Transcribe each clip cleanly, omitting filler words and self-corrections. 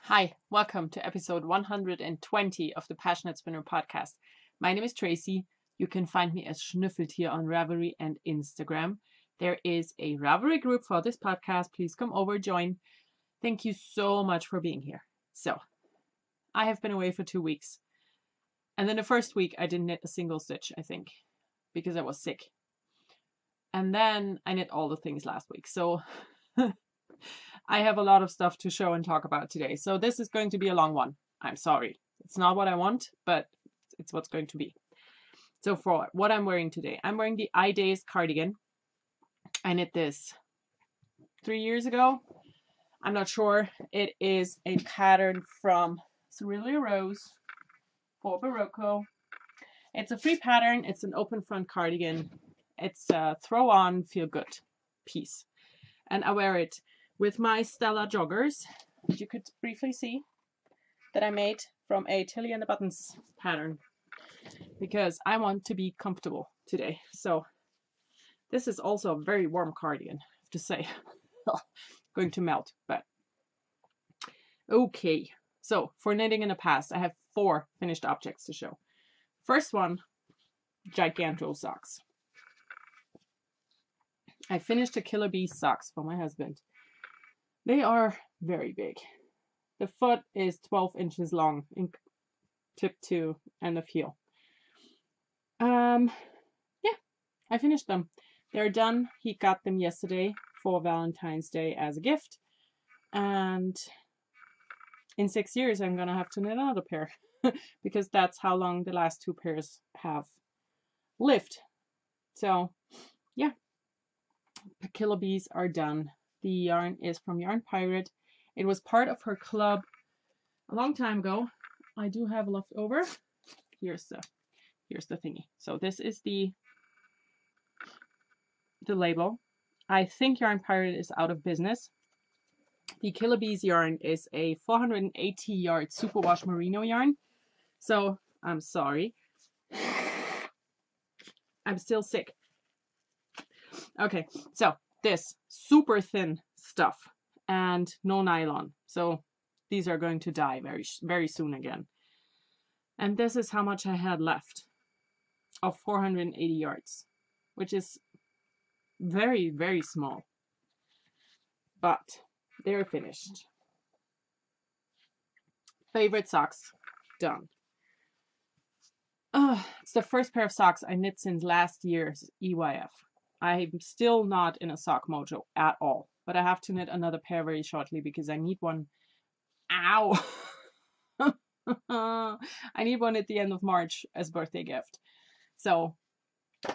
Hi, welcome to episode 120 of the Passionate Spinner podcast. My name is Tracy. You can find me as Schnüffeltier on Ravelry and Instagram. There is a Ravelry group for this podcast. Please come over, join. Thank you so much for being here. So, I have been away for 2 weeks. And then the first week, I didn't knit a single stitch, I think, because I was sick. And then I knit all the things last week. So, I have a lot of stuff to show and talk about today. So this is going to be a long one. I'm sorry. It's not what I want, but it's what's going to be. So for what I'm wearing today, I'm wearing the iDays cardigan. I knit this 3 years ago. I'm not sure. It is a pattern from Cerulean Rose for Barocco. It's a free pattern. It's an open front cardigan. It's a throw on, feel good piece. And I wear it with my Stella joggers, which you could briefly see, that I made from a Tilly and the Buttons pattern, because I want to be comfortable today. So this is also a very warm cardigan, I have to say. Going to melt, but okay. So for knitting in the past, I have 4 finished objects to show. First one, Giganto socks. I finished the Killer Bee socks for my husband. They are very big. The foot is 12 inches long in tip to end of heel. Yeah, I finished them. They're done. He got them yesterday for Valentine's Day as a gift. And in 6 years, I'm going to have to knit another pair because that's how long the last 2 pairs have lived. So, yeah. Killer Bees are done. The yarn is from Yarn Pirate. It was part of her club a long time ago. I do have left over. Here's the thingy. So this is the label. I think Yarn Pirate is out of business. The Killer Bees yarn is a 480 yard superwash merino yarn. So I'm sorry. I'm still sick. Okay, so this super thin stuff and no nylon. So these are going to die very, very soon again. And this is how much I had left of 480 yards, which is very, very small. But they're finished. Favorite socks, done. It's the first pair of socks I knit since last year's EYF. I'm still not in a sock mojo at all, but I have to knit another pair very shortly because I need one. Ow! I need one at the end of March as birthday gift. So,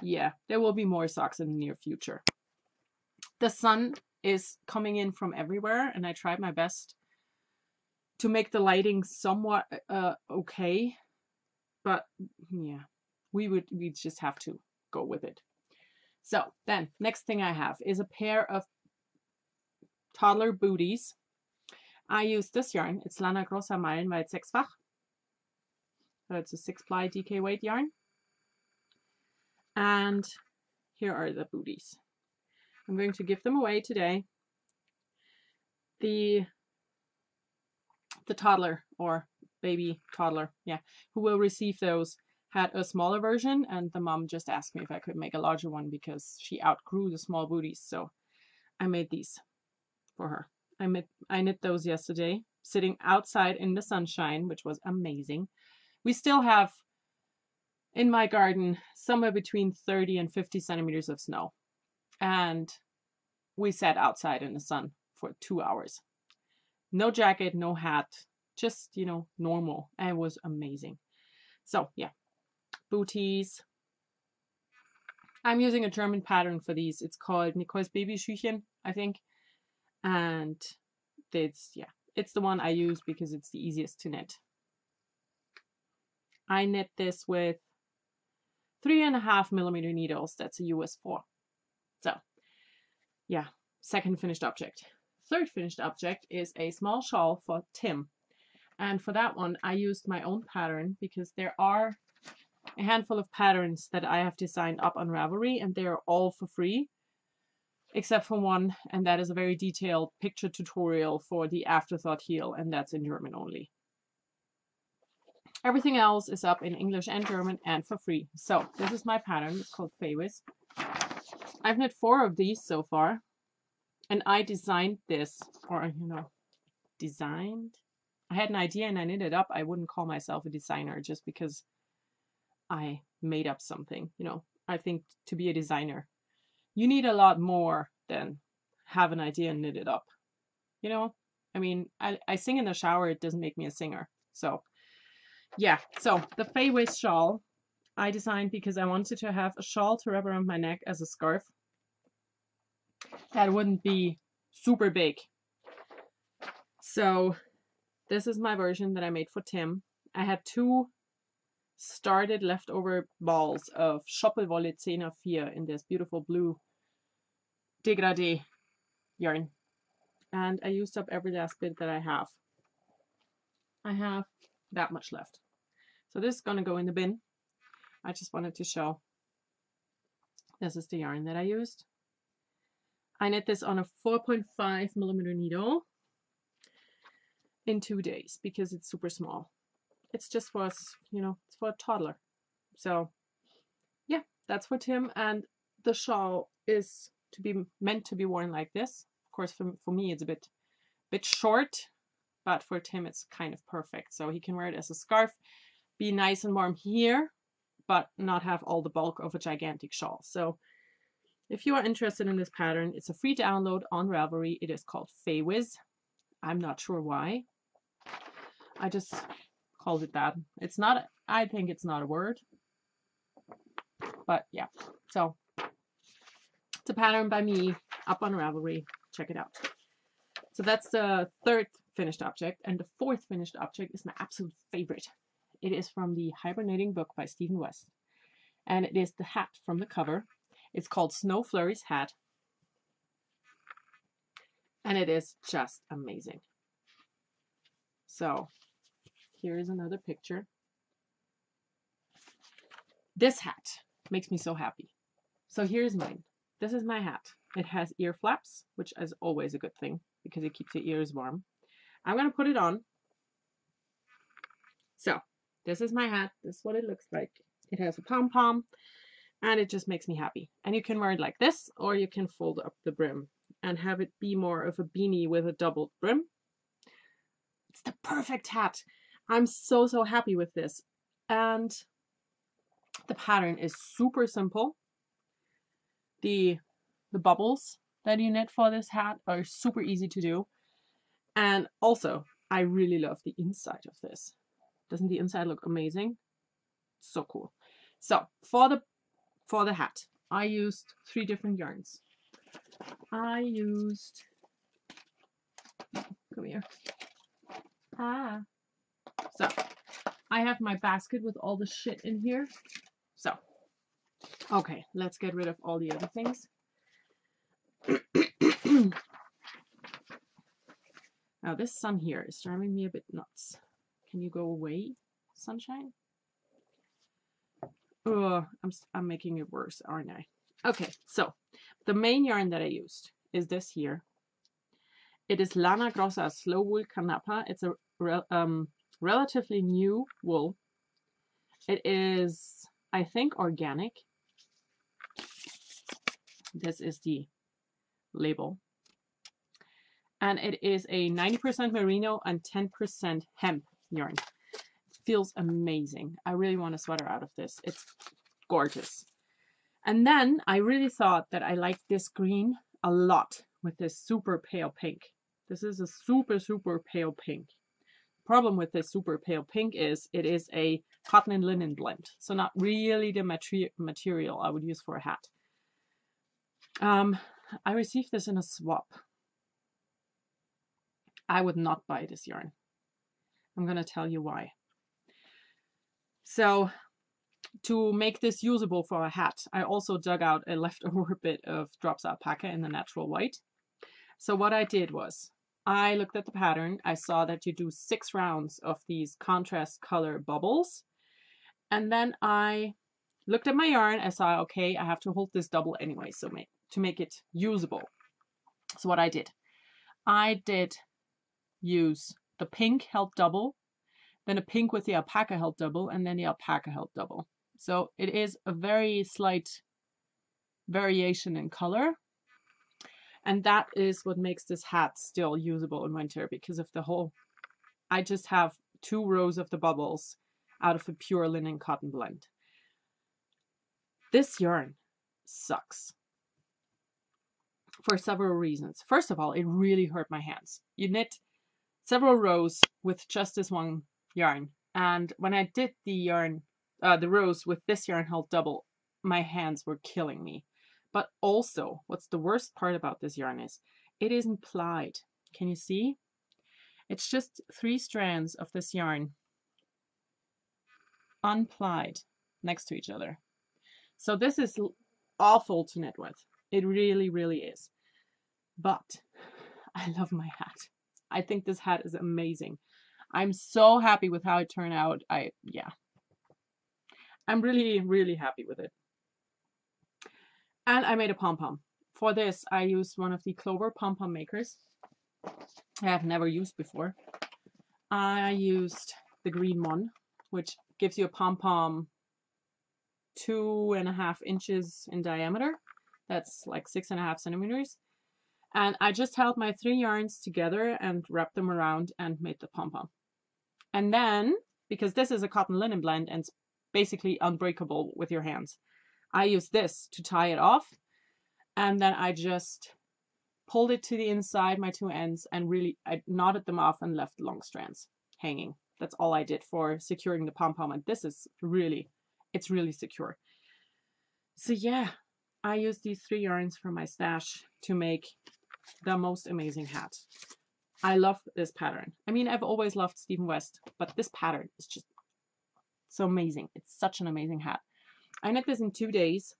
yeah, there will be more socks in the near future. The sun is coming in from everywhere, and I tried my best to make the lighting somewhat okay. But, yeah, we just have to go with it. So then, next thing I have is a pair of toddler booties. I use this yarn. It's Lana Grossa Meilenweit 6-fach. So it's a 6-ply DK weight yarn. And here are the booties. I'm going to give them away today. The toddler or baby toddler, yeah, who will receive those had a smaller version, and the mom just asked me if I could make a larger one because she outgrew the small booties. So I made these for her. I knit those yesterday, sitting outside in the sunshine, which was amazing. We still have in my garden somewhere between 30 and 50 centimeters of snow. And we sat outside in the sun for 2 hours. No jacket, no hat, just, normal. And it was amazing. So, yeah. Booties. I'm using a German pattern for these. It's called Nicole's Babyschüchen, I think. And it's the one I use because it's the easiest to knit. I knit this with 3.5 millimeter needles. That's a US 4. So, yeah, second finished object. Third finished object is a small shawl for Tim. And for that one, I used my own pattern because there are a handful of patterns that I have designed up on Ravelry, and they're all for free. except for one, and that is a very detailed picture tutorial for the Afterthought heel, and that's in German only. Everything else is up in English and German and for free. So this is my pattern. It's called Fawis. I've knit 4 of these so far, and I designed this, or designed. I had an idea and I knit it up. I wouldn't call myself a designer just because I made up something. I think to be a designer, you need a lot more than have an idea and knit it up. I mean, I sing in the shower. It doesn't make me a singer. So yeah, so the Fawis shawl I designed because I wanted to have a shawl to wrap around my neck as a scarf that wouldn't be super big. So this is my version that I made for Tim. I had 2 started leftover balls of Schoppelwolle 1004 in this beautiful blue dégradé yarn. And I used up every last bit that I have. I have that much left. So this is going to go in the bin. I just wanted to show. This is the yarn that I used. I knit this on a 4.5 millimeter needle in 2 days because it's super small. It's just for us, it's for a toddler. So yeah, that's for Tim. And the shawl is meant to be worn like this. Of course, for me, it's a bit short, but for Tim, it's kind of perfect. So he can wear it as a scarf, be nice and warm here, but not have all the bulk of a gigantic shawl. So if you are interested in this pattern, it's a free download on Ravelry. It is called Fawis. I'm not sure why. I just called it that. It's not, I think it's not a word, but yeah. So it's a pattern by me up on Ravelry. Check it out. So that's the 3rd finished object, and the 4th finished object is my absolute favorite. It is from the Hibernating book by Stephen West, and it is the hat from the cover. It's called Snow Flurry's hat, and it is just amazing. So here is another picture. This hat makes me so happy. So here's mine. This is my hat. It has ear flaps, which is always a good thing because it keeps your ears warm. I'm going to put it on. So this is my hat. This is what it looks like. It has a pom-pom, and it just makes me happy. And you can wear it like this, or you can fold up the brim and have it be more of a beanie with a doubled brim. It's the perfect hat. I'm so happy with this. And the pattern is super simple. The bubbles that you knit for this hat are super easy to do. And also, I really love the inside of this. Doesn't the inside look amazing? So cool. So for the hat, I used 3 different yarns. I used, come here. So I have my basket with all the shit in here. So, okay, let's get rid of all the other things. Now this sun here is driving me a bit nuts. Can you go away, sunshine? Oh, I'm making it worse, aren't I? Okay, so the main yarn that I used is this here. It is Lana Grossa Slow Wool Canapa. It's a relatively new wool. It is, I think, organic. This is the label. And it is a 90% merino and 10% hemp yarn. It feels amazing. I really want a sweater out of this. It's gorgeous. And then I really thought that I liked this green a lot with this super pale pink. This is a super pale pink. Problem with this super pale pink is it is a cotton and linen blend. So not really the material I would use for a hat. I received this in a swap. I would not buy this yarn. I'm going to tell you why. So to make this usable for a hat, I also dug out a leftover bit of Drops Alpaca in the natural white. So what I did was I looked at the pattern. I saw that you do 6 rounds of these contrast color bubbles. And then I looked at my yarn. I saw, okay, I have to hold this double anyway. So make it usable. So what I did use the pink held double, then a pink with the alpaca held double, and then the alpaca held double. So it is a very slight variation in color. And that is what makes this hat still usable in winter, because of the whole, I just have 2 rows of the bubbles out of a pure linen cotton blend. This yarn sucks for several reasons. First of all, it really hurt my hands. You knit several rows with just this one yarn. And when I did the rows with this yarn held double, my hands were killing me. But also, what's the worst part about this yarn is it isn't plied. Can you see? It's just 3 strands of this yarn unplied next to each other. So this is awful to knit with. It really, really is. But I love my hat. I think this hat is amazing. I'm so happy with how it turned out. I'm really, really happy with it. And I made a pom-pom. For this, I used one of the Clover pom-pom makers I have never used before. I used the green one, which gives you a pom-pom 2.5 inches in diameter. That's like 6.5 centimeters. And I just held my 3 yarns together and wrapped them around and made the pom-pom. And then, because this is a cotton linen blend and it's basically unbreakable with your hands, I used this to tie it off, and then I just pulled it to the inside, my 2 ends, and really I knotted them off and left long strands hanging. That's all I did for securing the pom-pom, and this is really, it's really secure. So yeah, I used these 3 yarns from my stash to make the most amazing hat. I love this pattern. I mean, I've always loved Stephen West, but this pattern is just so amazing. It's such an amazing hat. I knit this in 2 days.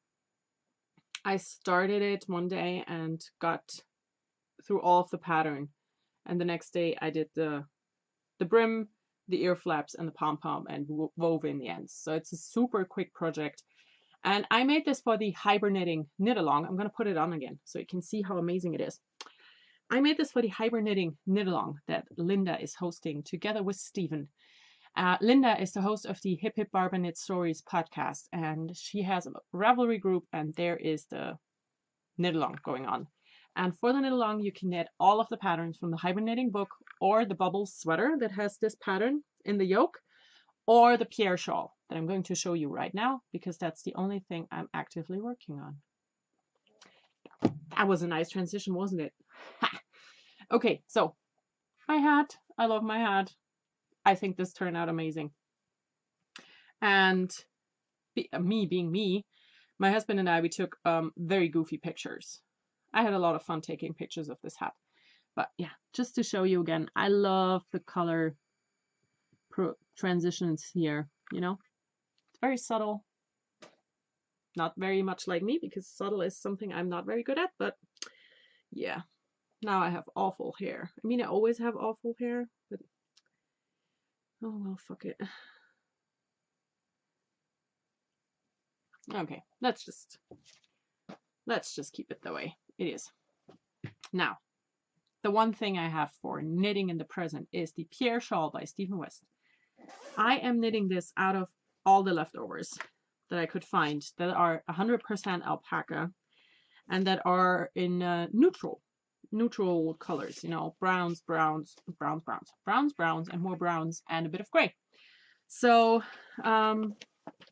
I started it one day and got through all of the pattern. And the next day I did the brim, the ear flaps, and the pom-pom, and wove in the ends. So it's a super quick project. And I made this for the hibernating knit along. I'm going to put it on again so you can see how amazing it is. I made this for the hibernating knit along that Linda is hosting together with Stephen. Linda is the host of the Hip Hip Barber Knit Stories podcast, and she has a Ravelry group, and there is the knit along going on. And for the knit along, you can knit all of the patterns from the hibernating book, or the bubbles sweater that has this pattern in the yoke, or the Pierre shawl that I'm going to show you right now, because that's the only thing I'm actively working on. That was a nice transition, wasn't it? Ha! Okay, so my hat. I love my hat. I think this turned out amazing. And me being me, my husband and I, we took very goofy pictures. I had a lot of fun taking pictures of this hat. But yeah, just to show you again, I love the color transitions here, you know. It's very subtle. Not very much like me, because subtle is something I'm not very good at, but yeah. Now I have awful hair. I mean, I always have awful hair, but oh well, fuck it. Okay, let's just keep it the way it is. Now, the one thing I have for knitting in the present is the Pierre shawl by Stephen West. I am knitting this out of all the leftovers that I could find that are 100% alpaca and that are in neutral colors, you know, browns, and more browns, and a bit of gray. So I'm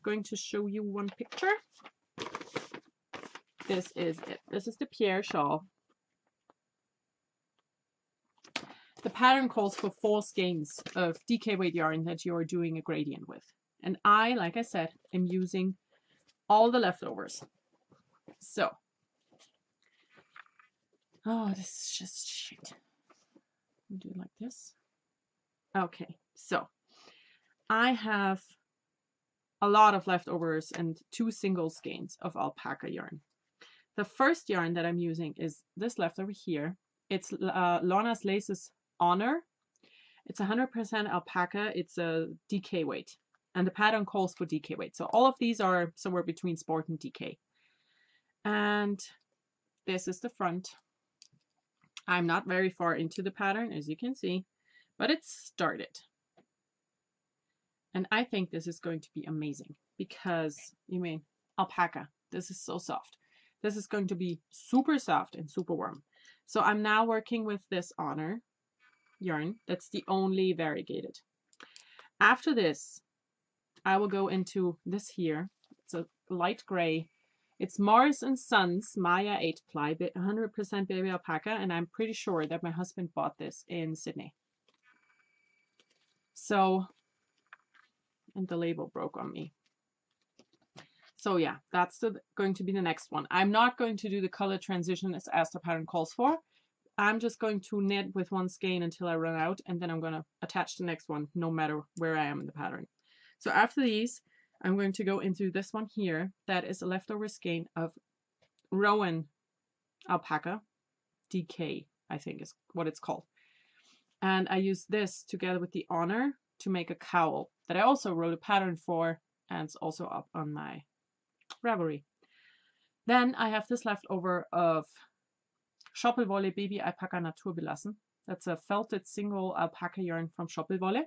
going to show you one picture. This is it. This is the Pierre shawl. The pattern calls for 4 skeins of DK weight yarn that you're doing a gradient with. And I, like I said, am using all the leftovers. So, oh, this is just shit. We'll do it like this. Okay, so I have a lot of leftovers and 2 single skeins of alpaca yarn. The first yarn that I'm using is this leftover here. It's Lorna's Laces Honor. It's 100% alpaca. It's a DK weight, and the pattern calls for DK weight. So all of these are somewhere between sport and DK. And this is the front. I'm not very far into the pattern, as you can see, but it's started. And I think this is going to be amazing because, you mean, alpaca. This is so soft. This is going to be super soft and super warm. So I'm now working with this Honor yarn. That's the only variegated. After this, I will go into this here. It's a light gray. It's Morris & Sons Maya 8-ply, 100% baby alpaca, and I'm pretty sure that my husband bought this in Sydney. So, and the label broke on me. So yeah, that's going to be the next one. I'm not going to do the color transition as the pattern calls for. I'm just going to knit with one skein until I run out, and then I'm going to attach the next one no matter where I am in the pattern. So after these, I'm going to go into this one here. That is a leftover skein of Rowan alpaca, DK, I think is what it's called. And I use this together with the Honor to make a cowl that I also wrote a pattern for, and it's also up on my Ravelry. Then I have this leftover of Schoppelwolle Baby Alpaca Naturbelassen. That's a felted single alpaca yarn from Schoppelwolle.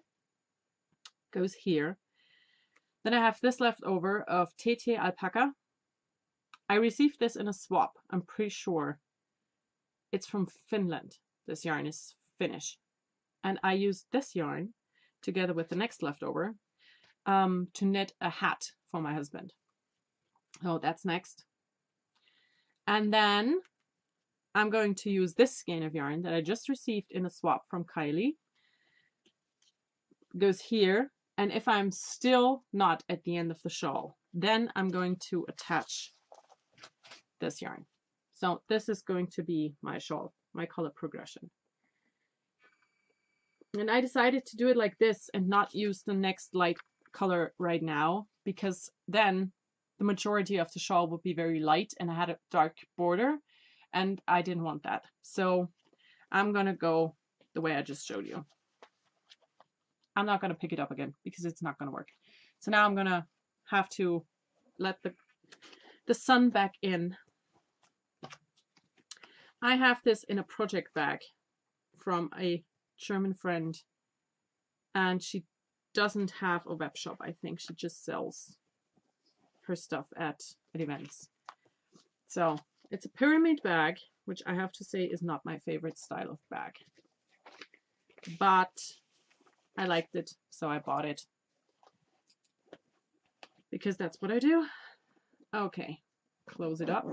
Goes here. Then I have this leftover of TT Alpaca. I received this in a swap. I'm pretty sure it's from Finland. This yarn is Finnish. And I used this yarn together with the next leftover to knit a hat for my husband. So that's next. And then I'm going to use this skein of yarn that I just received in a swap from Kylie. Goes here. And if I'm still not at the end of the shawl, then I'm going to attach this yarn. So this is going to be my shawl, my color progression. And I decided to do it like this and not use the next light color right now, because then the majority of the shawl would be very light and I had a dark border and I didn't want that. So I'm going to go the way I just showed you. I'm not going to pick it up again because it's not going to work. So now I'm going to have to let the sun back in. I have this in a project bag from a German friend, and she doesn't have a web shop. I think she just sells her stuff at events. So it's a pyramid bag, which I have to say is not my favorite style of bag, but I liked it, so I bought it because that's what I do. Okay, close it up.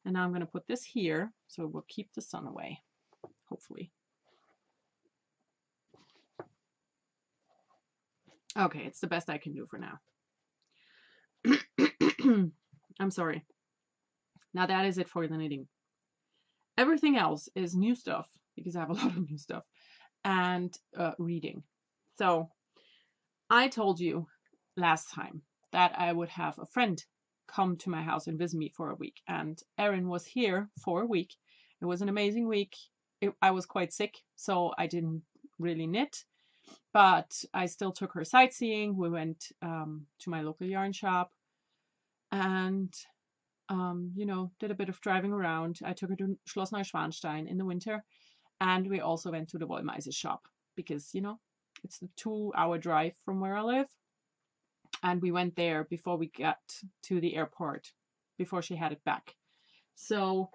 And now I'm going to put this here so it will keep the sun away, hopefully. Okay, it's the best I can do for now. I'm sorry. Now that is it for the knitting. Everything else is new stuff because I have a lot of new stuff. And reading. So I told you last time that I would have a friend come to my house and visit me for a week, and Erin was here for a week. It was an amazing week. I was quite sick, so I didn't really knit, but I still took her sightseeing. We went to my local yarn shop and you know, did a bit of driving around. I took her to Schloss Neuschwanstein in the winter. And we also went to the Wollmeise shop because, you know, it's a 2-hour drive from where I live. And we went there before we got to the airport, before she headed back. So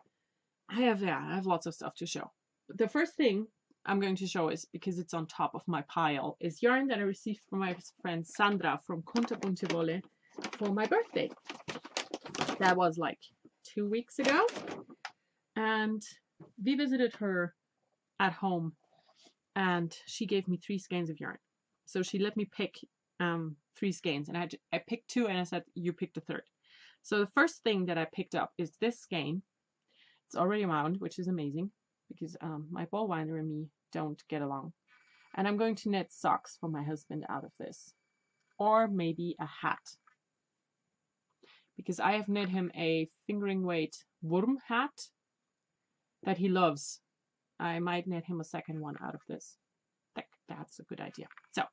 I have lots of stuff to show. The first thing I'm going to show is, because it's on top of my pile, is yarn that I received from my friend Sandra from Kunterbunte Wolle for my birthday. That was like 2 weeks ago. And we visited her at home, and she gave me 3 skeins of yarn. So she let me pick 3 skeins, and I picked 2, and I said, you pick the third. So the first thing that I picked up is this skein. It's already wound, which is amazing because my ball winder and me don't get along. And I'm going to knit socks for my husband out of this, or maybe a hat, because I have knit him a fingering weight worm hat that he loves. I might knit him a second one out of this. That's a good idea. So,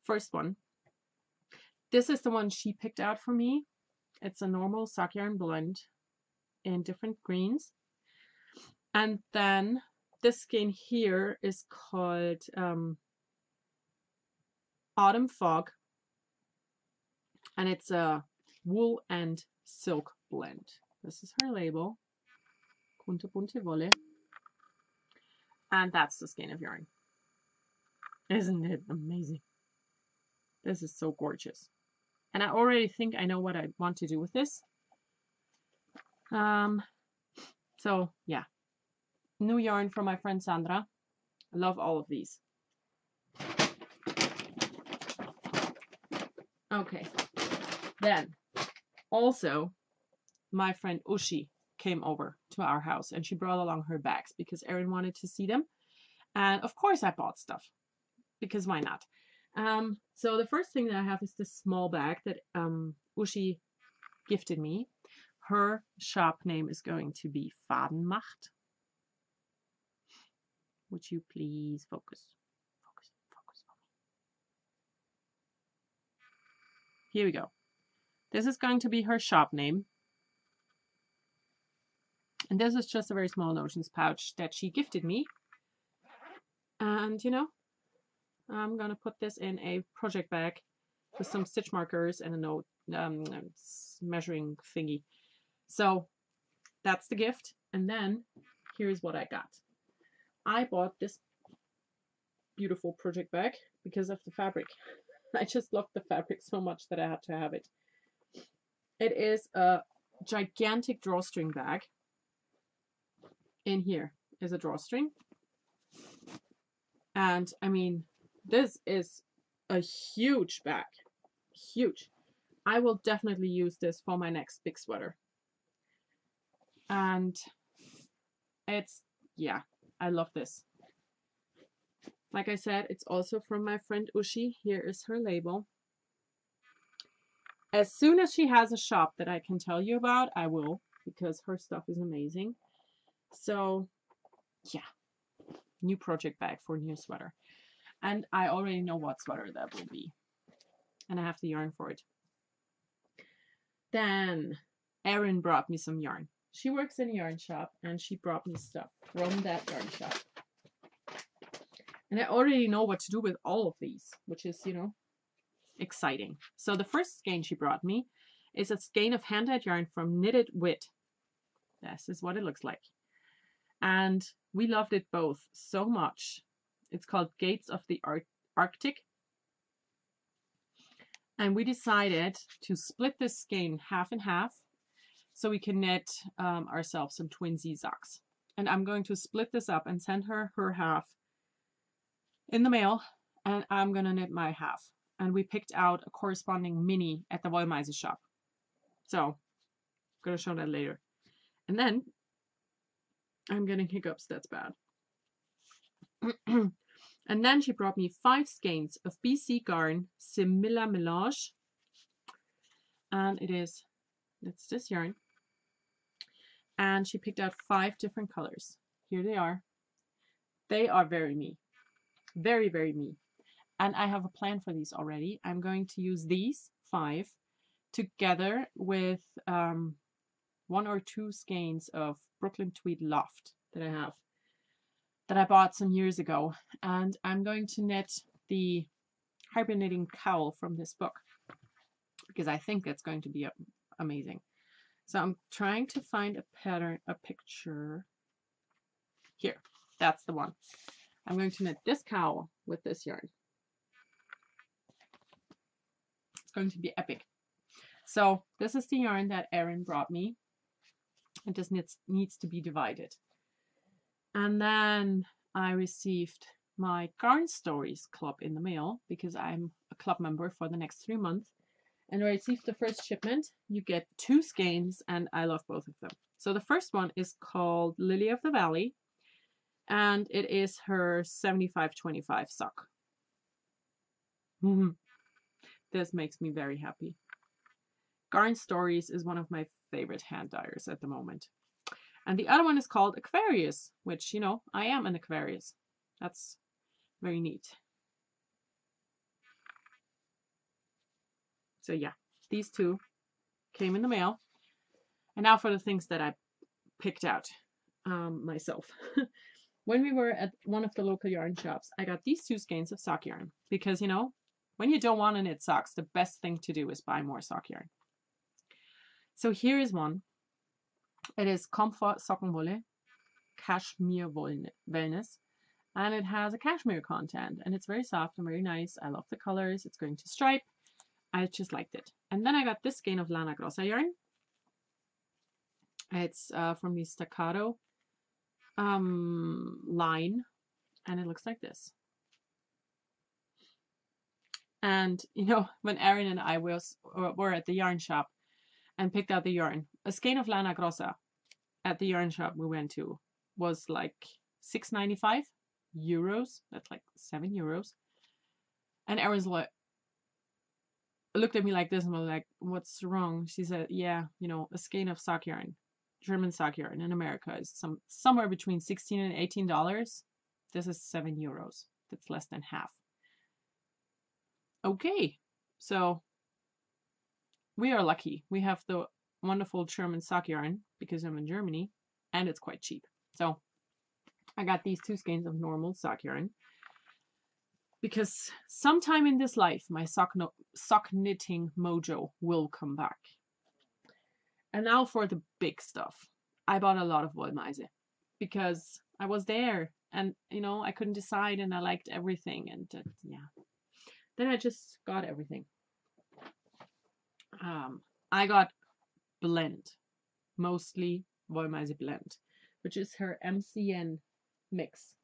first one. This is the one she picked out for me. It's a normal sock yarn blend. in different greens. And then this skein here is called Autumn Fog, and it's a wool and silk blend. This is her label, Kunterbunte Wolle, and that's the skein of yarn. Isn't it amazing? This is so gorgeous. And I already think I know what I want to do with this. So yeah, new yarn from my friend Sandra. I love all of these. Okay, then also my friend Ushi came over to our house and she brought along her bags because Erin wanted to see them. And of course I bought stuff because why not? So the first thing that I have is this small bag that Ushi gifted me. Her shop name is going to be Fadenmacht. Would you please focus? Focus, focus on me. Here we go. This is going to be her shop name. And this is just a very small notions pouch that she gifted me. And you know, I'm gonna put this in a project bag with some stitch markers and a note measuring thingy. So that's the gift. And then here's what I got. I bought this beautiful project bag because of the fabric. I just love the fabric so much that I had to have it. It is a gigantic drawstring bag. In here is a drawstring. And I mean, this is a huge bag. Huge. I will definitely use this for my next big sweater. And it's, yeah, I love this. Like I said, it's also from my friend Ushi. Here is her label. As soon as she has a shop that I can tell you about, I will, because her stuff is amazing. So, yeah, new project bag for new sweater. And I already know what sweater that will be. And I have the yarn for it. Then Erin brought me some yarn. She works in a yarn shop and she brought me stuff from that yarn shop. And I already know what to do with all of these, which is, you know, exciting. So the first skein she brought me is a skein of hand-dyed yarn from Knitted Wit. This is what it looks like. And we loved it both so much. It's called Gates of the Arctic. And we decided to split this skein half and half so we can knit ourselves some twinsy socks. And I'm going to split this up and send her her half in the mail, and I'm gonna knit my half. And we picked out a corresponding mini at the Wollmeise shop. So I'm gonna show that later. And then I'm getting hiccups, that's bad. And then she brought me 5 skeins of BC Garn Similla Melange. And it's this yarn. And she picked out 5 different colors. Here they are. They are very me. Very, very me. And I have a plan for these already. I'm going to use these 5 together with 1 or 2 skeins of Brooklyn Tweed Loft that I have, that I bought some years ago. And I'm going to knit the hybrid knitting cowl from this book because I think it's going to be amazing. So I'm trying to find a pattern, a picture. Here, that's the one. I'm going to knit this cowl with this yarn. It's going to be epic. So this is the yarn that Erin brought me. It just needs to be divided. And then I received my Garn Stories Club in the mail because I'm a club member for the next 3 months. And I received the first shipment. You get 2 skeins and I love both of them. So the first one is called Lily of the Valley. And it is her 75-25 sock. This makes me very happy. Garn Stories is one of my favorite hand dyers at the moment. And the other one is called Aquarius, which, you know, I am an Aquarius. That's very neat. So yeah, these 2 came in the mail. And now for the things that I picked out myself. When we were at one of the local yarn shops, I got these 2 skeins of sock yarn because, you know, when you don't want to knit socks, the best thing to do is buy more sock yarn. So here is one. It is Comfort Sockenwolle, Cashmere Wellness, and it has a cashmere content, and it's very soft and very nice. I love the colors. It's going to stripe. I just liked it. And then I got this skein of Lana Grossa yarn. It's from the Staccato line, and it looks like this. And you know, when Erin and I were at the yarn shop and picked out the yarn, a skein of Lana Grossa at the yarn shop we went to was like €6.95. That's like €7. And Erin's like, looked at me like this and was like, what's wrong? She said, yeah, you know, a skein of sock yarn, German sock yarn in America is somewhere between $16 and $18. This is €7. That's less than half. Okay, so we are lucky. We have the wonderful German sock yarn because I'm in Germany, and it's quite cheap. So I got these 2 skeins of normal sock yarn because sometime in this life, my sock knitting mojo will come back. And now for the big stuff. I bought a lot of Wollmeise because I was there and, you know, I couldn't decide and I liked everything. And yeah, then I just got everything. I got Blend, mostly Wollmeise Blend, which is her MCN mix.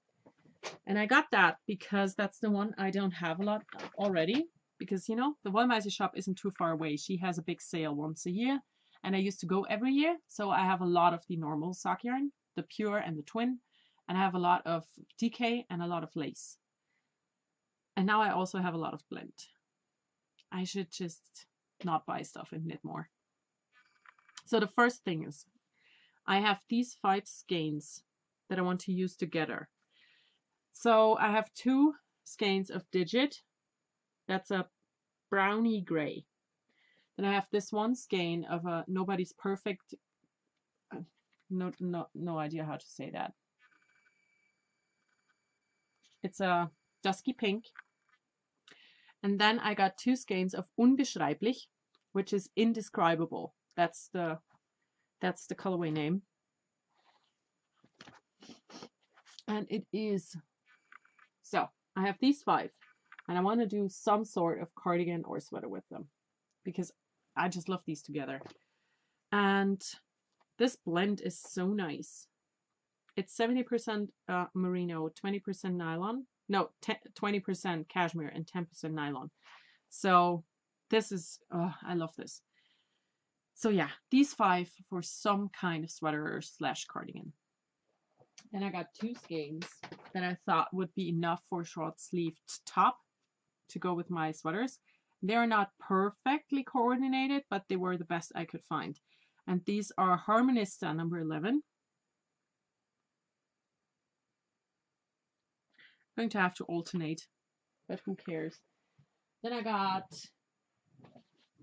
And I got that because that's the one I don't have a lot already. Because, you know, the Wollmeise shop isn't too far away. She has a big sale once a year. And I used to go every year. So I have a lot of the normal sock yarn, the pure and the twin. And I have a lot of DK and a lot of lace. And now I also have a lot of Blend. I should just not buy stuff and knit more. So the first thing is, I have these 5 skeins that I want to use together. So I have 2 skeins of Digit. That's a brownie gray. Then I have this one skein of a Nobody's Perfect. No idea how to say that. It's a dusky pink. And then I got 2 skeins of Unbeschreiblich, which is indescribable. That's the colorway name. And it is, so I have these 5 and I want to do some sort of cardigan or sweater with them because I just love these together. And this blend is so nice. It's 70% merino, 20% nylon. No, 20% cashmere and 10% nylon. So this is, I love this. So yeah, these 5 for some kind of sweater / cardigan. Then I got 2 skeins that I thought would be enough for a short sleeved top to go with my sweaters. They're not perfectly coordinated, but they were the best I could find. And these are Harmonista number 11. I'm going to have to alternate, but who cares? Then I got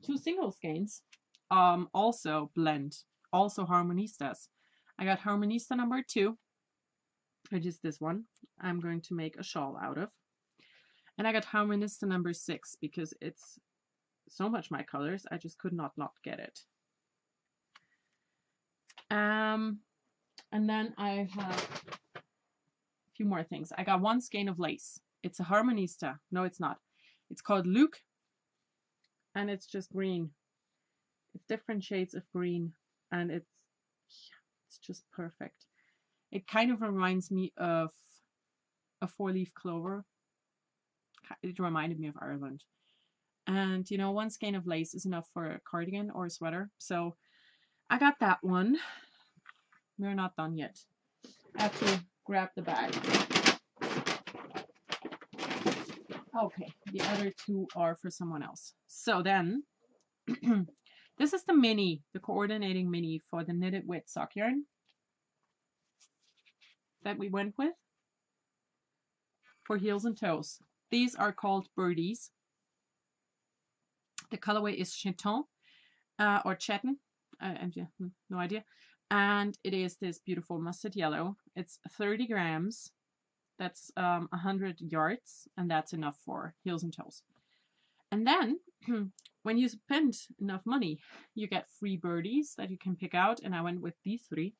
2 single skeins, also Blend, also Harmonistas. I got Harmonista number 2, which is this one. I'm going to make a shawl out of. And I got Harmonista number 6 because it's so much my colors. I just could not get it. And then I have a few more things. I got 1 skein of lace. It's a Harmonista. No, it's not. It's called Luke. And it's just green. It's different shades of green. And it's just perfect. It kind of reminds me of a 4-leaf clover. It reminded me of Ireland. And, you know, 1 skein of lace is enough for a cardigan or a sweater. So I got that one. We're not done yet. I have to grab the bag. Okay, the other 2 are for someone else. So then, this is the mini, the coordinating mini for the knitted with sock yarn that we went with for heels and toes. These are called birdies. The colorway is chiton or chetin. No idea. And it is this beautiful mustard yellow. It's 30 grams. That's 100 yards, and that's enough for heels and toes. And then when you spend enough money, you get free birdies that you can pick out. And I went with these 3.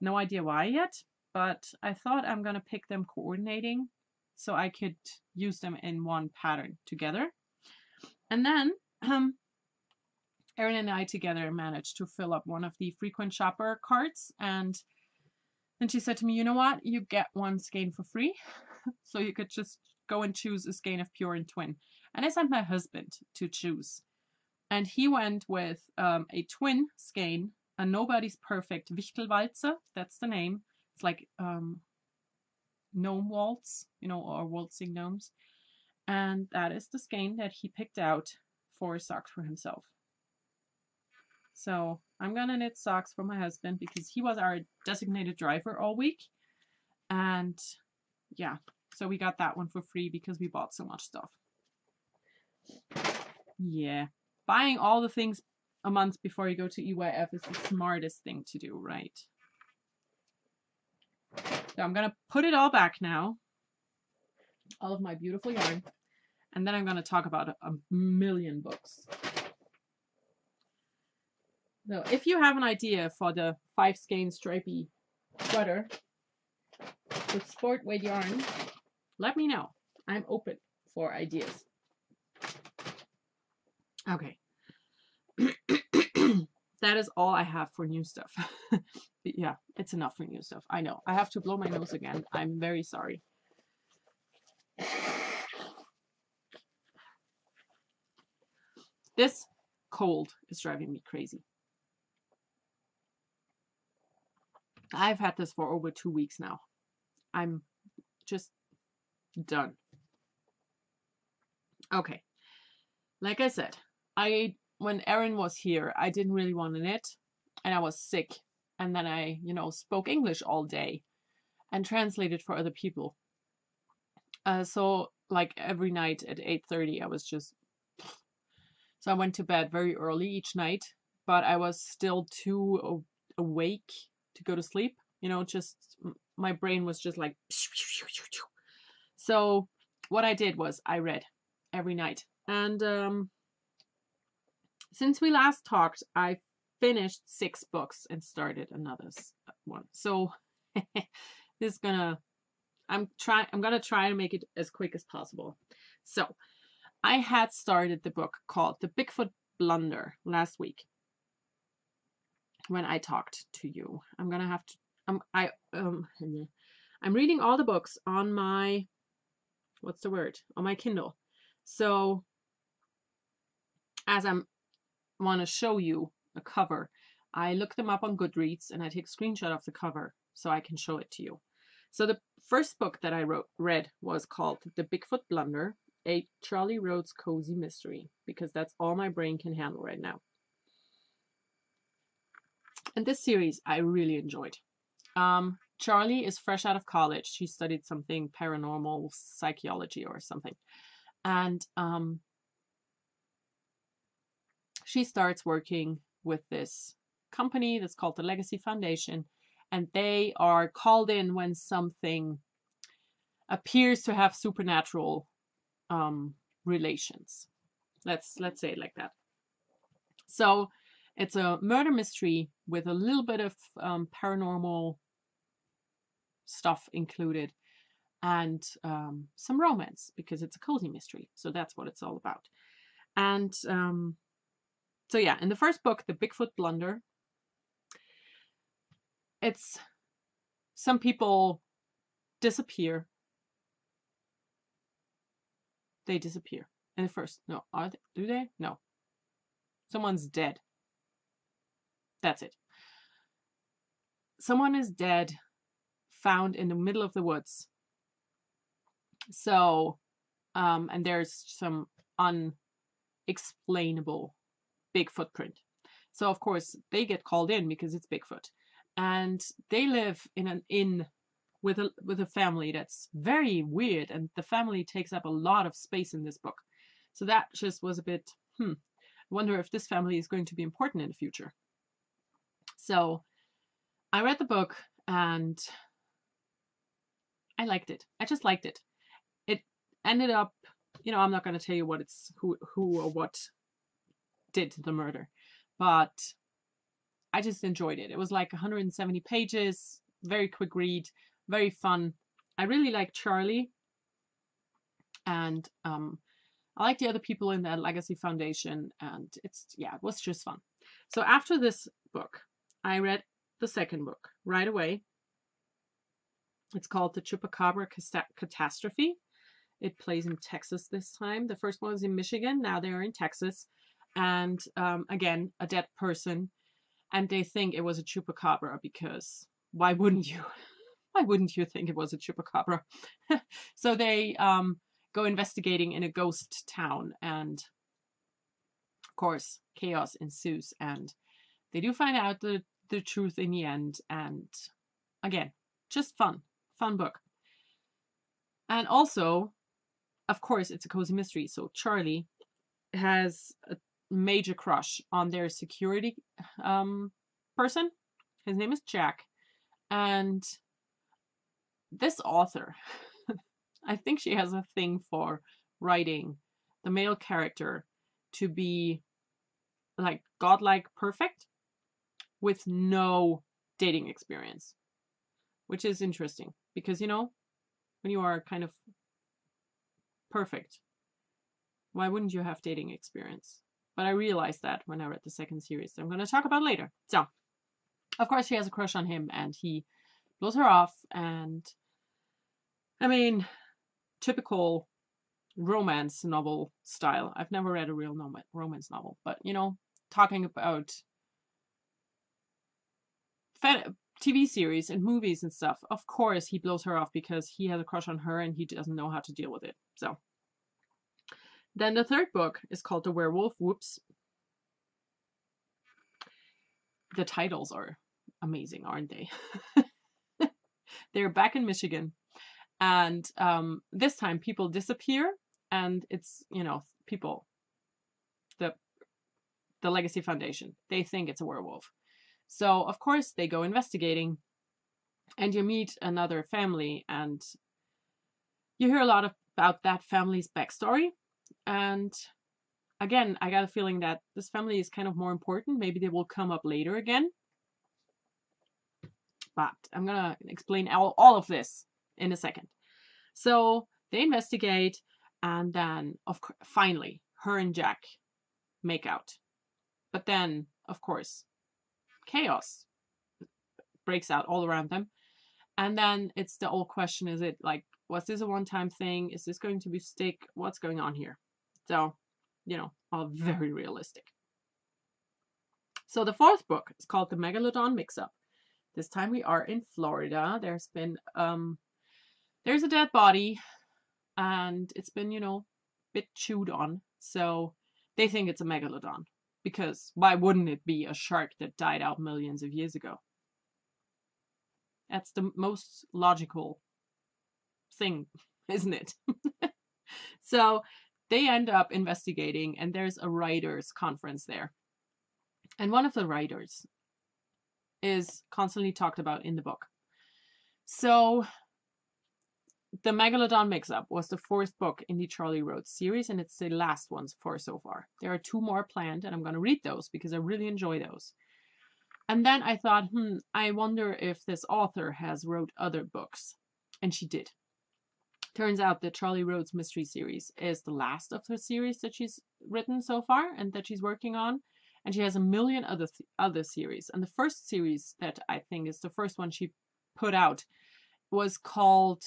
No idea why yet, but I thought I'm going to pick them coordinating so I could use them in one pattern together. And then Erin and I together managed to fill up one of the frequent shopper cards. And then she said to me, you know what? You get one skein for free. So you could just go and choose a skein of pure and twin. And I sent my husband to choose. And he went with a twin skein, a Nobody's Perfect Wichtelwalze. That's the name. It's like gnome waltz, you know, or waltzing gnomes. And that is the skein that he picked out for socks for himself. So I'm going to knit socks for my husband because he was our designated driver all week. And yeah, so we got that one for free because we bought so much stuff. Yeah, buying all the things a month before you go to EYF is the smartest thing to do, right? So I'm going to put it all back now, all of my beautiful yarn, and then I'm going to talk about a million books. So if you have an idea for the 5 skein stripy sweater with sport weight yarn, let me know. I'm open for ideas. Okay. That is all I have for new stuff. Yeah, it's enough for new stuff. I know. I have to blow my nose again. I'm very sorry. This cold is driving me crazy. I've had this for over 2 weeks now. I'm just done. Okay. Like I said, when Erin was here, I didn't really want to knit, and I was sick. And then I, spoke English all day and translated for other people. So like every night at 8:30, I was just, so I went to bed very early each night, but I was still too awake to go to sleep. Just my brain was just like, so what I did was I read every night. And since we last talked, I finished 6 books and started another one. So this is I'm gonna try to make it as quick as possible. So I had started the book called The Bigfoot Blunder last week when I talked to you. I'm gonna have to. I'm reading all the books on my on my Kindle. So as I want to show you a cover, I look them up on Goodreads and I take a screenshot of the cover so I can show it to you. So the first book that I read was called The Bigfoot Blunder, a Charlie Rhodes cozy mystery, because that's all my brain can handle right now. And this series I really enjoyed. Charlie is fresh out of college. She studied something paranormal psychology or something. And she starts working with this company that's called the Legacy Foundation. And they are called in when something appears to have supernatural relations. Let's say it like that. So it's a murder mystery with a little bit of paranormal stuff included, and some romance, because it's a cozy mystery. So that's what it's all about. And so yeah, in the first book, The Bigfoot Blunder, it's some people disappear. They disappear. In the first, no, are they? Do they? No. Someone's dead. That's it. Someone is dead, found in the middle of the woods. So, and there's some unexplainable big footprint. So of course they get called in because it's Bigfoot, and they live in an inn with a family that's very weird, and the family takes up a lot of space in this book. So that just was a bit, I wonder if this family is going to be important in the future. So I read the book and I liked it. I just liked it. It ended up, I'm not going to tell you what it's who or what did the murder, but I just enjoyed it. It was like 170 pages, very quick read, very fun. I really like Charlie, and I like the other people in the Legacy Foundation, and it was just fun. So after this book, I read the second book right away. It's called The Chupacabra Catastrophe. It plays in Texas this time. The first one was in Michigan. Now they're in Texas. And again, a dead person. And they think it was a chupacabra because why wouldn't you? Why wouldn't you think it was a chupacabra? So they go investigating in a ghost town. And of course, chaos ensues. And they do find out the truth in the end. And again, just fun book. And also, of course, it's a cozy mystery. So Charlie has a major crush on their security person. His name is Jack. And this author, I think she has a thing for writing the male character to be like godlike perfect with no dating experience, which is interesting because, when you are kind of perfect, why wouldn't you have dating experience? But I realized that when I read the second series that I'm going to talk about later. So, of course, she has a crush on him and he blows her off. And I mean, typical romance novel style. I've never read a real romance novel, but, talking about TV series and movies and stuff, of course he blows her off because he has a crush on her and he doesn't know how to deal with it. So then the third book is called The Werewolf. Whoops. The titles are amazing, aren't they? They're back in Michigan. And this time people disappear and it's, people, the Legacy Foundation, they think it's a werewolf. So, of course, they go investigating and you meet another family and you hear a lot about that family's backstory. And again, I got a feeling that this family is kind of more important. Maybe they will come up later again. But I'm going to explain all of this in a second. So they investigate and then, finally, her and Jack make out. But then, of course, chaos breaks out all around them. And then it's the old question, is it like, was this a one-time thing? Is this going to be stick? What's going on here? So, all very realistic. So the fourth book is called The Megalodon Mix-Up. This time we are in Florida. There's been, there's a dead body and it's been, a bit chewed on. So they think it's a megalodon. Because why wouldn't it be a shark that died out millions of years ago? That's the most logical thing, isn't it? So they end up investigating and there's a writers' conference there. And one of the writers is constantly talked about in the book. So The Megalodon Mix-Up was the fourth book in the Charlie Rhodes series, and it's the last one so far. There are 2 more planned, and I'm going to read those because I really enjoy those. And then I thought, I wonder if this author has wrote other books. And she did. Turns out the Charlie Rhodes mystery series is the last of her series that she's written so far and that she's working on. And she has a million other series. And the first series that I think is the first one she put out was called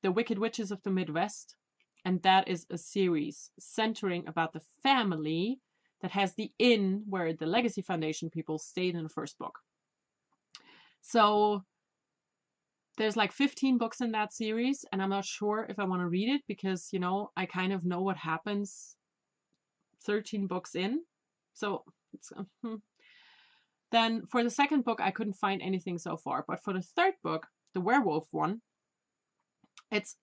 The Wicked Witches of the Midwest. And that is a series centering about the family that has the inn where the Legacy Foundation people stayed in the first book. So there's like 15 books in that series, and I'm not sure if I want to read it because, I kind of know what happens 13 books in. So it's, then for the second book, I couldn't find anything so far. But for the third book, the werewolf one, it's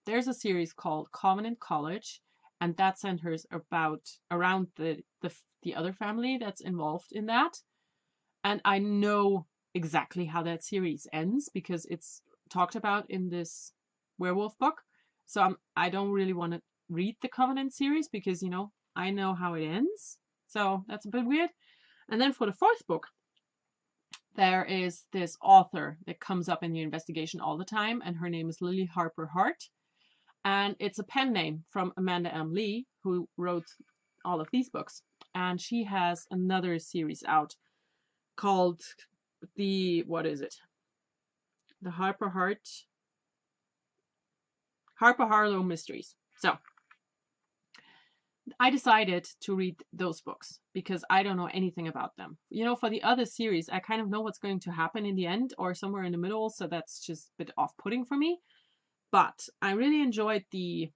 there's a series called Covenant College, and that centers around the other family that's involved in that. And I know exactly how that series ends because it's talked about in this werewolf book. So I don't really want to read the Covenant series because, you know, I know how it ends. So that's a bit weird. And then for the fourth book, there is this author that comes up in the investigation all the time, and her name is Lily Harper Hart. And it's a pen name from Amanda M. Lee, who wrote all of these books. And she has another series out called what is it? The Harper Harlow Mysteries. So I decided to read those books because I don't know anything about them. You know, for the other series, I kind of know what's going to happen in the end or somewhere in the middle, so that's just a bit off-putting for me. But I really enjoyed the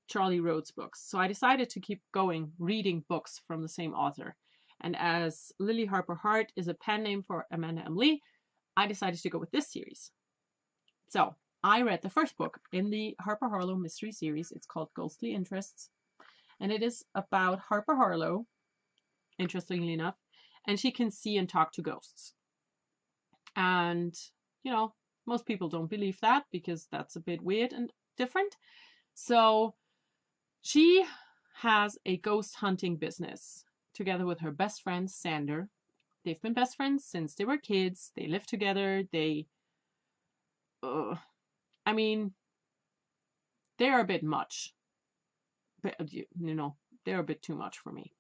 Charlie Rhodes books, so I decided to keep going, reading books from the same author. And as Lily Harper Hart is a pen name for Amanda M. Lee, I decided to go with this series. So I read the first book in the Harper Harlow mystery series. It's called Ghostly Interests. And it is about Harper Harlow, interestingly enough, and she can see and talk to ghosts. And, you know, most people don't believe that because that's a bit weird and different. So she has a ghost hunting business together with her best friend, Sander. They've been best friends since they were kids. They live together. I mean, they're a bit much. But, you know, they're a bit too much for me.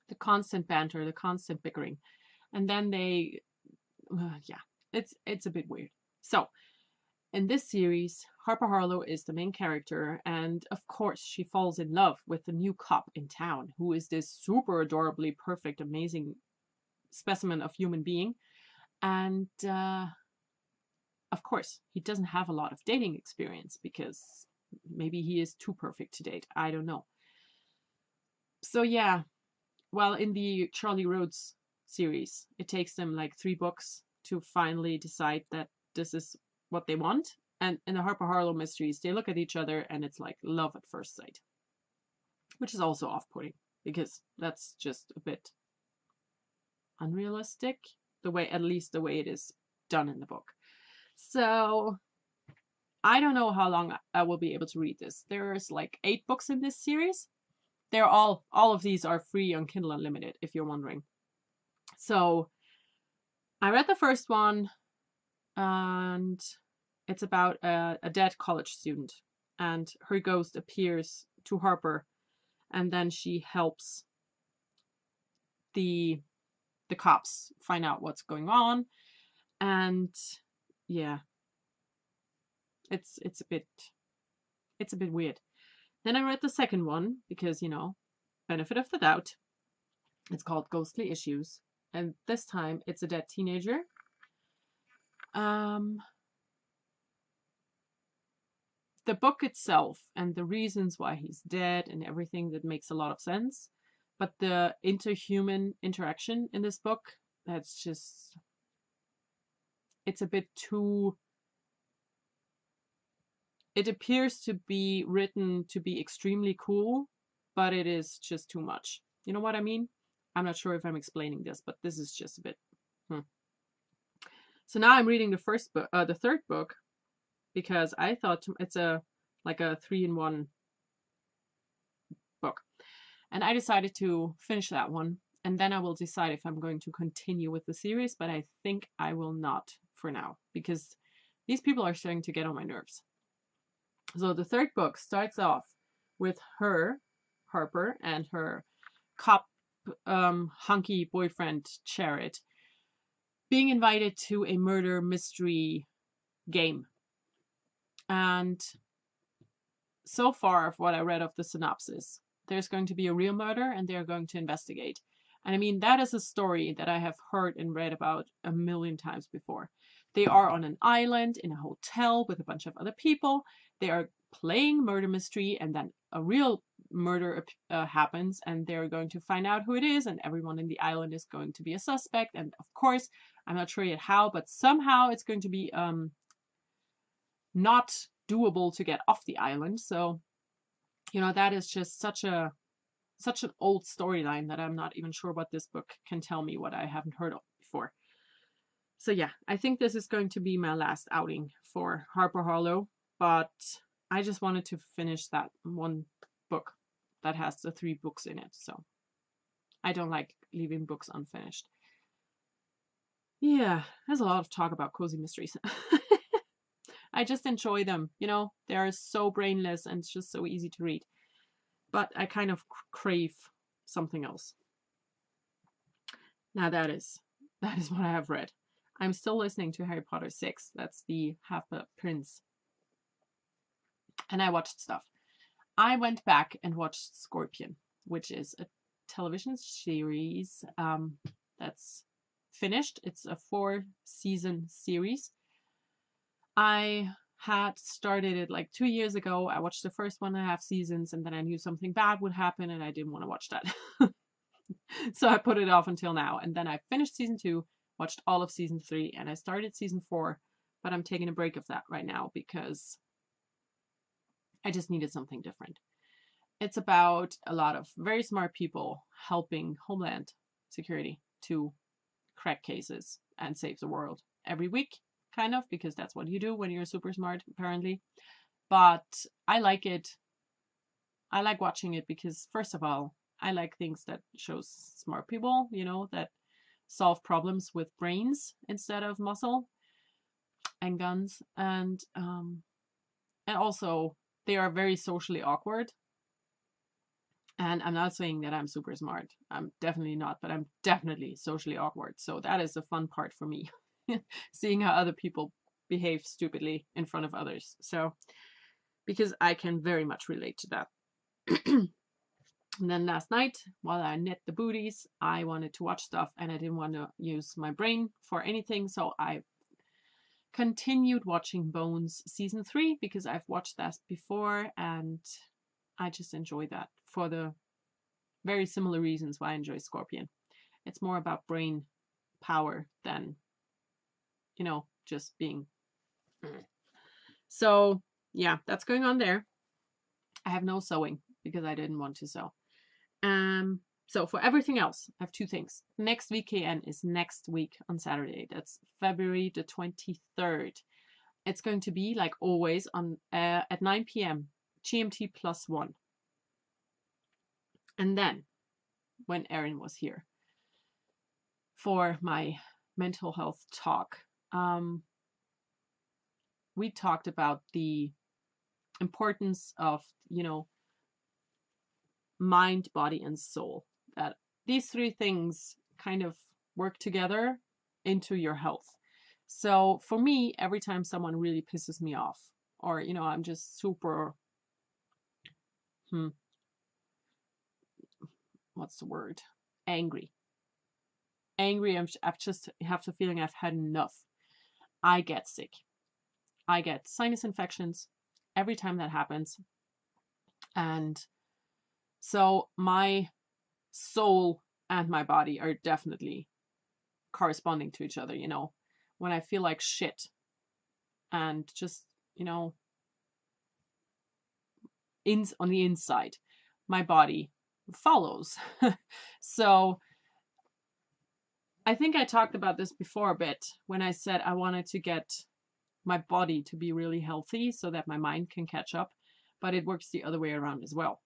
The constant banter, the constant bickering. And then it's a bit weird. So, in this series, Harper Harlow is the main character, and of course, she falls in love with the new cop in town, who is this super adorably perfect, amazing specimen of human being. And of course, he doesn't have a lot of dating experience because maybe he is too perfect to date. I don't know. So yeah, well, in the Charlie Rhodes series, it takes them like 3 books to finally decide that this is what they want. And in the Harper Harlow mysteries, they look at each other and it's like love at first sight, which is also off-putting because that's just a bit unrealistic, at least the way it is done in the book. So I don't know how long I will be able to read this. There's like 8 books in this series. They're all of these are free on Kindle Unlimited, if you're wondering. So I read the first one, and it's about a dead college student, and her ghost appears to Harper, and then she helps the cops find out what's going on. And yeah, it's a bit weird. Then I read the second one because, you know, benefit of the doubt. It's called Ghostly Issues, and this time it's a dead teenager. The book itself and the reasons why he's dead and everything, that makes a lot of sense. But the interhuman interaction in this book, that's just, it's a bit too, it appears to be written to be extremely cool, but it is just too much. You know what I mean? I'm not sure if I'm explaining this, but this is just a bit. So now I'm reading the third book, because I thought it's like a 3-in-1 book. And I decided to finish that one, and then I will decide if I'm going to continue with the series, but I think I will not for now, because these people are starting to get on my nerves. So the third book starts off with Harper, and her cop hunky boyfriend, Charit, being invited to a murder mystery game. And so far, of what I read of the synopsis, there's going to be a real murder and they're going to investigate. And I mean, that is a story that I have heard and read about a million times before. They are on an island in a hotel with a bunch of other people. They are playing murder mystery, and then a real murder happens, and they're going to find out who it is, and everyone in the island is going to be a suspect. And of course, I'm not sure yet how, but somehow it's going to be not doable to get off the island. So, you know, that is just such a such an old storyline that I'm not even sure what this book can tell me what I haven't heard of before. So yeah, I think this is going to be my last outing for Harper Harlow, but I just wanted to finish that one book that has the 3 books in it. So I don't like leaving books unfinished. Yeah, there's a lot of talk about cozy mysteries. I just enjoy them, you know, they're so brainless and it's just so easy to read. But I kind of crave something else. Now that is what I have read. I'm still listening to Harry Potter 6. That's the Half-Blood Prince. And I watched stuff. I went back and watched Scorpion, which is a television series that's finished. It's a 4-season series. I had started it like 2 years ago. I watched the first 1.5 seasons and then I knew something bad would happen and I didn't want to watch that. So I put it off until now. And then I finished season 2, watched all of season 3, and I started season 4, but I'm taking a break of that right now because I just needed something different. It's about a lot of very smart people helping Homeland Security to crack cases and save the world every week, kind of, because that's what you do when you're super smart, apparently. But I like it. I like watching it because, first of all, I like things that shows smart people, you know, that solve problems with brains instead of muscle and guns. And also they are very socially awkward. And I'm not saying that I'm super smart. I'm definitely not, but I'm definitely socially awkward. So that is a fun part for me, seeing how other people behave stupidly in front of others. So, because I can very much relate to that. And then last night, while I knit the booties, I wanted to watch stuff and I didn't want to use my brain for anything. So I continued watching Bones season 3 because I've watched that before and I just enjoy that for the very similar reasons why I enjoy Scorpion. It's more about brain power than, you know, just being. So yeah, that's going on there. I have no sewing because I didn't want to sew. So for everything else, I have 2 things. Next VKN is next week on Saturday. That's February the 23rd. It's going to be, like always, on at 9 p.m. GMT +1. And then, when Erin was here for my mental health talk, we talked about the importance of, you know, mind, body, and soul. That these 3 things kind of work together into your health. So for me, every time someone really pisses me off, or, you know, I'm just super, what's the word? Angry. I've just have the feeling I've had enough. I get sick. I get sinus infections every time that happens. And so my soul and my body are definitely corresponding to each other, you know. When I feel like shit and just, you know, on the inside, my body follows. So I think I talked about this before a bit when I said I wanted to get my body to be really healthy so that my mind can catch up, but it works the other way around as well.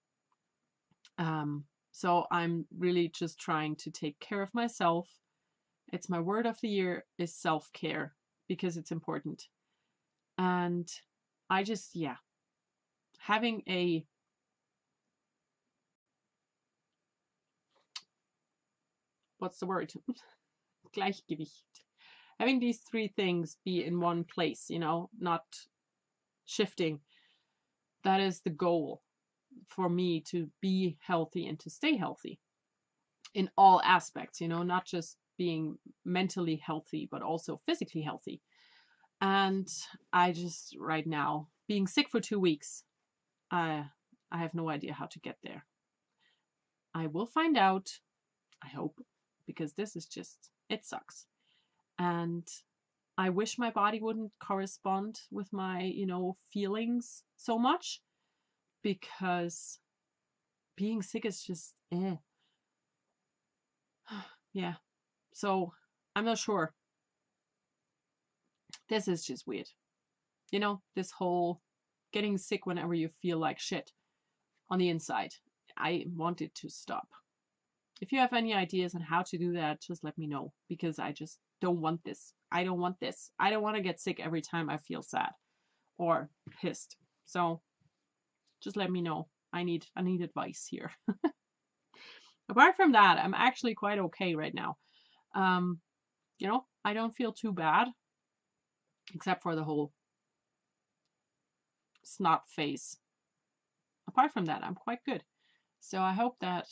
So I'm really just trying to take care of myself. It's my word of the year is self-care because it's important. And I just, yeah, having a what's the word? Gleichgewicht. Having these 3 things be in one place, you know, not shifting. That is the goal for me, to be healthy and to stay healthy in all aspects, you know, not just being mentally healthy, but also physically healthy. And I just, right now, being sick for 2 weeks, I have no idea how to get there. I will find out, I hope, because this is just, it sucks. And I wish my body wouldn't correspond with my, you know, feelings so much, because being sick is just, Yeah. So I'm not sure. This is just weird. You know, this whole getting sick whenever you feel like shit on the inside. I want it to stop. If you have any ideas on how to do that, just let me know, because I just don't want this. I don't want this. I don't want to get sick every time I feel sad or pissed. So just let me know. I need advice here. Apart from that, I'm actually quite okay right now. You know, I don't feel too bad, except for the whole snot face. Apart from that, I'm quite good. So I hope that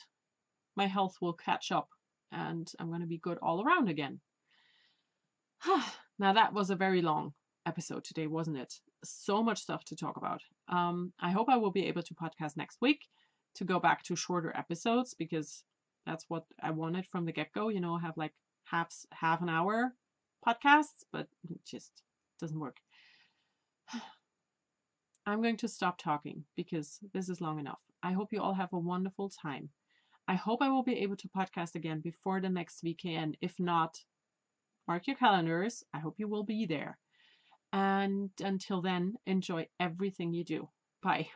my health will catch up and I'm going to be good all around again. Now, that was a very long episode today, wasn't it? So much stuff to talk about. I hope I will be able to podcast next week to go back to shorter episodes, because that's what I wanted from the get-go. You know, have like half an hour podcasts, but it just doesn't work. I'm going to stop talking because this is long enough. I hope you all have a wonderful time. I hope I will be able to podcast again before the next weekend. If not, mark your calendars. I hope you will be there. And until then, enjoy everything you do. Bye.